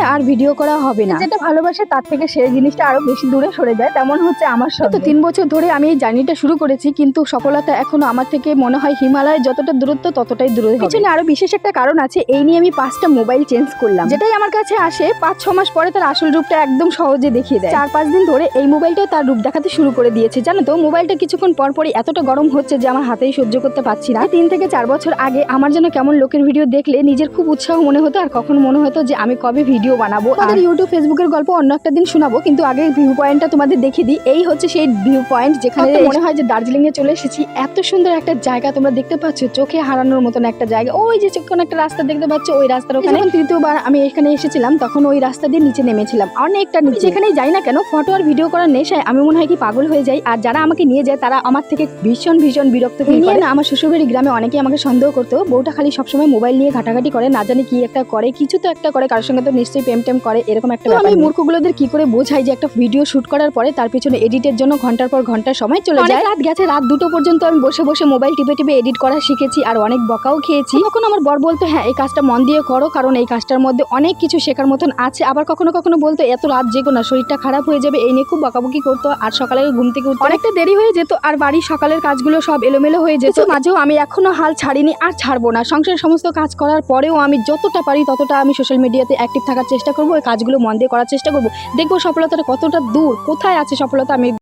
হয় আর ভিডিও করা হবে না। যেটা ভালোবাসে তার থেকে সেই জিনিসটা আরো বেশি দূরে সরে যায়, তেমন হচ্ছে আমার সাথে। 3 বছর ধরে আমি এই জার্নিটা শুরু করেছি, কিন্তু সফলতা এখনো আমার থেকে মনে হয় হিমালয়ের যতটা দূরত্ব ততটাই দূরে হবে। পিছনে আরো বিশেষ একটা কারণ আছে, এই নিয়ে আমি 5টা মোবাইল চেঞ্জ করলাম। যেটাই আমার কাছে আসে 5-6 মাস পরে তার আসল রূপটা একদম সহজে দেখিয়ে দেয়। 4-5 দিন ধরে এই মোবাইলটাও তার রূপ দেখাতে শুরু করে দিয়েছে। জানো তো, মোবাইলটা কিছুক্ষণ পর পরই এতটা গরম হচ্ছে যে আমার হাতেই সহ্য করতে পারছি না। 3 থেকে 4 বছর আগে আমার যেন কেমন লোকের ভিডিও দেখলে নিজের খুব উৎসাহ মনে হতো, আর কখন মনে হতো যে আমি কবে ভিডিও বানাবো। আর ইউটিউব ফেসবুকের গল্প অন্য একটা দিন শোনাবো, কিন্তু আগে ভিউ পয়েন্টটা তোমাদের দেখিয়ে দিই। এই হচ্ছে সেই ভিউ পয়েন্ট যেখানে মনে হয় যে দার্জিলিং এ চলে এসেছি। এত সুন্দর একটা জায়গা তোমরা দেখতে পাচ্ছ, চোখে হারানোর মতন একটা জায়গা। ওই যে কোন একটা রাস্তা দেখতে পাচ্ছ, ওই রাস্তার ওখানে তৃতীয়বার আমি এখানে এসেছিলাম, তখন ওই রাস্তা দিয়ে নিচে নেমেছিলাম, অনেকটা নিচে। যেখানেই যাই না কেন ফটো আর ভিডিও করার নেশায় আমি মনে হয় কি পাগল হয়ে যাই। আর যারা আমাকে নিয়ে যায় তারা আমার থেকে ভীষণ ভীষণ বিরক্ত ফিল করে। না, আমার শ্বশুরবাড়ি গ্রামে অনেকে আমাকে সন্দেহ করতো, বউটা খালি সবসময় মোবাইল নিয়ে ঘাটাঘাটি করে, না জানি কি একটা করে, কিছু তো একটা করে, কারোর সঙ্গে তো নিশ্চয়ই প্রেম টেম করে, এরকম একটা ব্যাপার। আমি মূর্খগুলোদের কি করে বোঝাই যে একটা ভিডিও শুট করার পরে তার পিছনে এডিটের জন্য ঘন্টার পর ঘন্টা সময় চলে যায়। রাত গেছে, রাত 2টো পর্যন্ত আমি বসে বসে মোবাইল টিপে টিপে এডিট করা শিখেছি, আর অনেক বকাও খেয়েছি। কখনো আমার বর বলতো হ্যাঁ এই কাজটা মন দিয়ে করো, কারণ এই কাজটার মধ্যে অনেক কিছু শেখার মতন আছে। আবার কখনো কখনো বলতো এত রাত জেগো না, শরীরটা খারাপ হয়ে যাবে, এই নিয়ে খুব বকাবকি করতো। আর সকালে ঘুম থেকে উঠতে অনেকটা দেরি হয়ে যেত, আর বাড়ির সকালের কাজগুলো সব এলোমেলো হয়ে যেত। মাঝেও আমি এখনো হাল ছাড়িনি আর ছাড়বো না। সংসারের সমস্ত কাজ করার পরেও আমি যতটা পারি ততটা আমি সোশ্যাল মিডিয়াতে অ্যাক্টিভ থাকার চেষ্টা করবো, এই কাজগুলো মন দিয়ে করার চেষ্টা করবো। দেখবো সফলতাটা কতটা দূর, কোথায় আছে সফলতা আমি